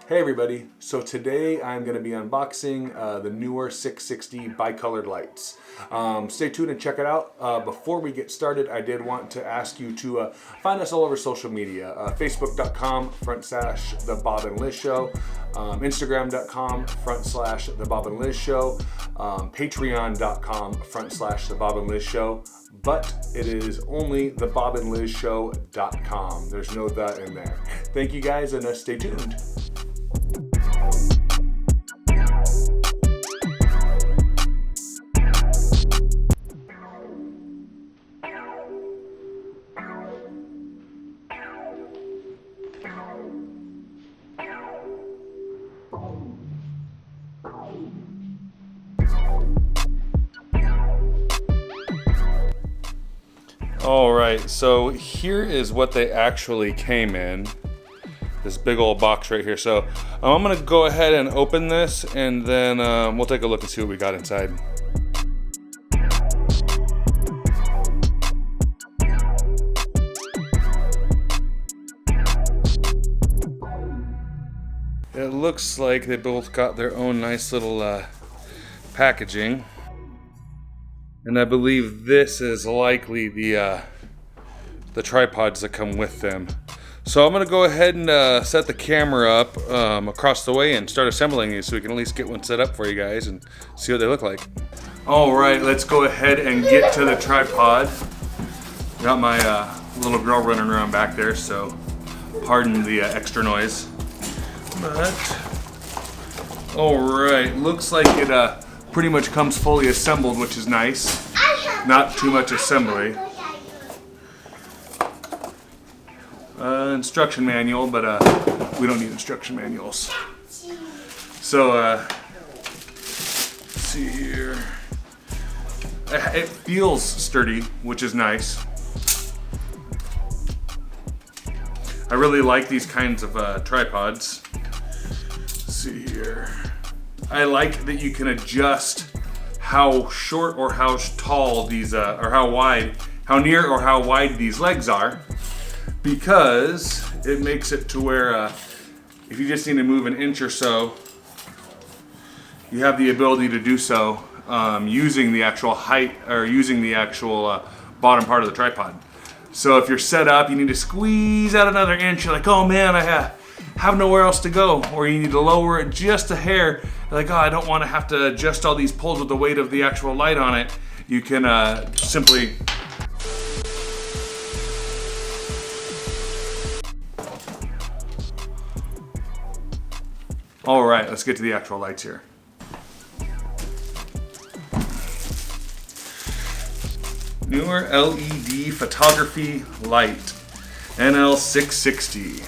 Hey everybody, so today I'm going to be unboxing the Neewer 660 bicolored lights. Stay tuned and check it out. Before we get started, I did want to ask you to find us all over social media. Facebook.com/The Bob and Liz Show, Instagram.com/The Bob and Liz Show, Patreon.com/The Bob and Liz Show. But it is only thebobandlizshow.com. There's no "the" in there. Thank you guys and stay tuned. All right, so here is what they actually came in. This big old box right here. So I'm gonna go ahead and open this, and then we'll take a look and see what we got inside. It looks like they both got their own nice little packaging. And I believe this is likely the tripods that come with them. So I'm gonna go ahead and set the camera up across the way and start assembling these so we can at least get one set up for you guys and see what they look like. All right, let's go ahead and get to the tripod. Got my little girl running around back there, so pardon the extra noise. But, all right, looks like it pretty much comes fully assembled, which is nice. Not too much assembly. Instruction manual, but we don't need instruction manuals. So, let's see here. It feels sturdy, which is nice. I really like these kinds of tripods. Let's see here. I like that you can adjust how short or how tall these, or how near or how wide these legs are, because it makes it to where if you just need to move an inch or so, you have the ability to do so using the actual height, or using the actual bottom part of the tripod. So if you're set up, you need to squeeze out another inch, you're like, oh man, I have nowhere else to go, or you need to lower it just a hair, like, oh, I don't want to have to adjust all these pulls with the weight of the actual light on it. You can simply all right, let's get to the actual lights here. Neewer LED photography light, NL660.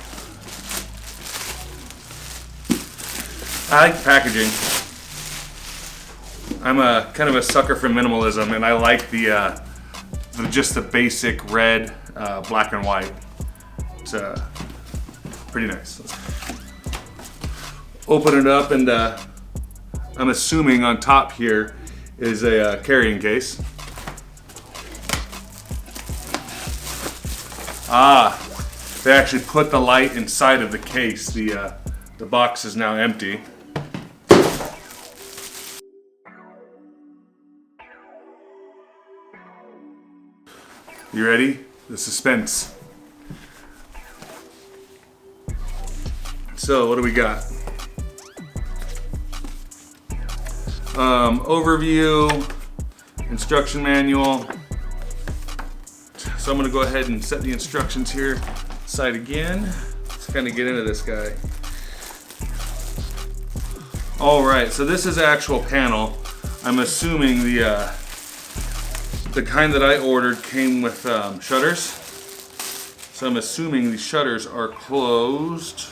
I like the packaging. I'm a kind of a sucker for minimalism, and I like the just the basic red, black and white. It's pretty nice. Let's open it up, and I'm assuming on top here is a carrying case. They actually put the light inside of the case. The box is now empty. You ready? The suspense. So what do we got? Overview, instruction manual. So I'm gonna go ahead and set the instructions here aside again. Let's kind of get into this guy. All right, so this is actual panel. I'm assuming the kind that I ordered came with shutters. So I'm assuming the shutters are closed.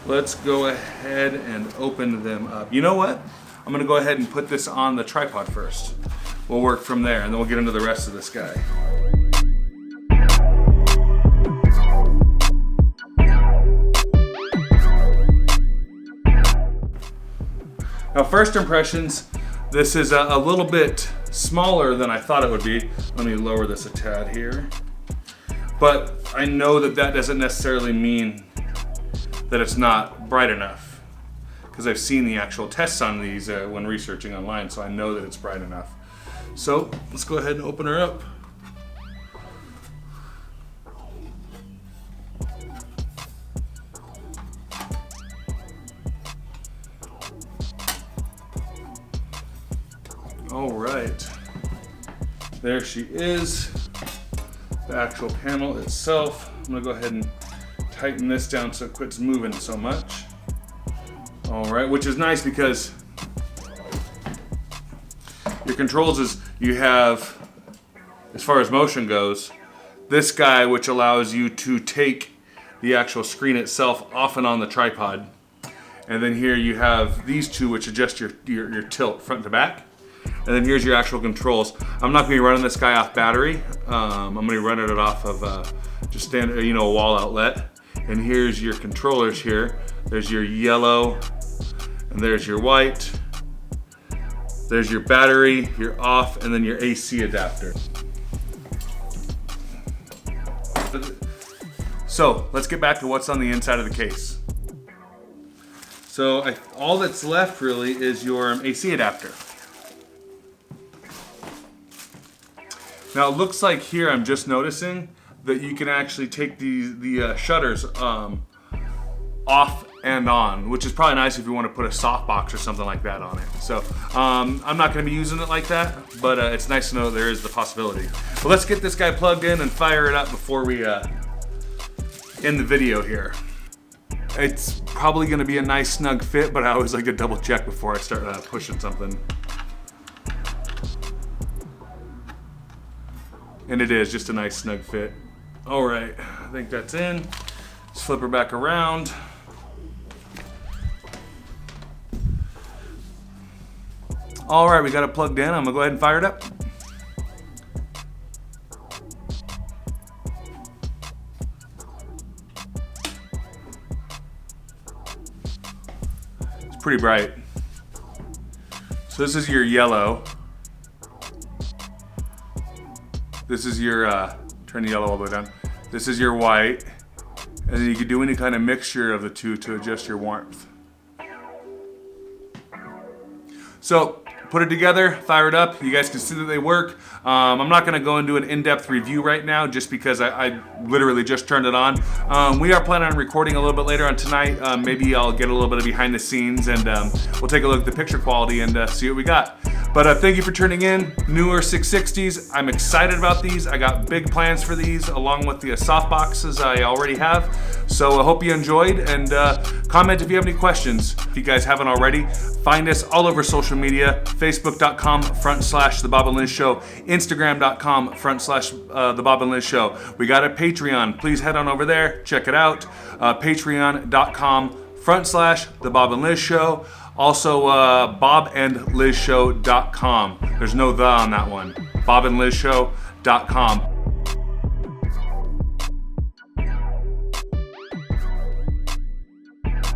Let's go ahead and open them up. You know what? I'm gonna go ahead and put this on the tripod first. We'll work from there, and then we'll get into the rest of this guy. Now, first impressions, this is a little bit smaller than I thought it would be. Let me lower this a tad here. But I know that that doesn't necessarily mean that it's not bright enough, because I've seen the actual tests on these when researching online, so I know that it's bright enough. So let's go ahead and open her up. All right, there she is, the actual panel itself. I'm gonna go ahead and tighten this down so it quits moving so much. All right, which is nice because your controls is, you have, as far as motion goes, this guy which allows you to take the actual screen itself off and on the tripod. And then here you have these two which adjust your tilt front to back. And then here's your actual controls. I'm not gonna be running this guy off battery. I'm gonna be running it off of just standard, a wall outlet. And here's your controllers here. There's your yellow, and there's your white. There's your battery, your off, and then your AC adapter. So let's get back to what's on the inside of the case. So all that's left really is your AC adapter. Now it looks like here I'm just noticing that you can actually take the shutters off and on, which is probably nice if you want to put a softbox or something like that on it. So I'm not going to be using it like that, but it's nice to know there is the possibility. But let's get this guy plugged in and fire it up before we end the video here. It's probably going to be a nice snug fit, but I always like to double check before I start pushing something. And it is just a nice snug fit. All right, I think that's in. Let's flip her back around. All right, we got it plugged in. I'm gonna go ahead and fire it up. It's pretty bright. So this is your yellow. This is your, turn the yellow all the way down. This is your white. And then you can do any kind of mixture of the two to adjust your warmth. So put it together, fire it up. You guys can see that they work. I'm not gonna go into an in-depth review right now just because I literally just turned it on. We are planning on recording a little bit later on tonight. Maybe I'll get a little bit of behind the scenes and we'll take a look at the picture quality and see what we got. But thank you for tuning in. Neewer 660s. I'm excited about these. I got big plans for these along with the soft boxes I already have. So I hope you enjoyed, and comment if you have any questions. If you guys haven't already, find us all over social media, facebook.com/The Bob and Liz Show, instagram.com/The Bob and Liz Show. We got a Patreon. Please head on over there, check it out. Patreon.com/The Bob and Liz Show. Also, bobandlizshow.com. There's no the on that one. bobandlizshow.com.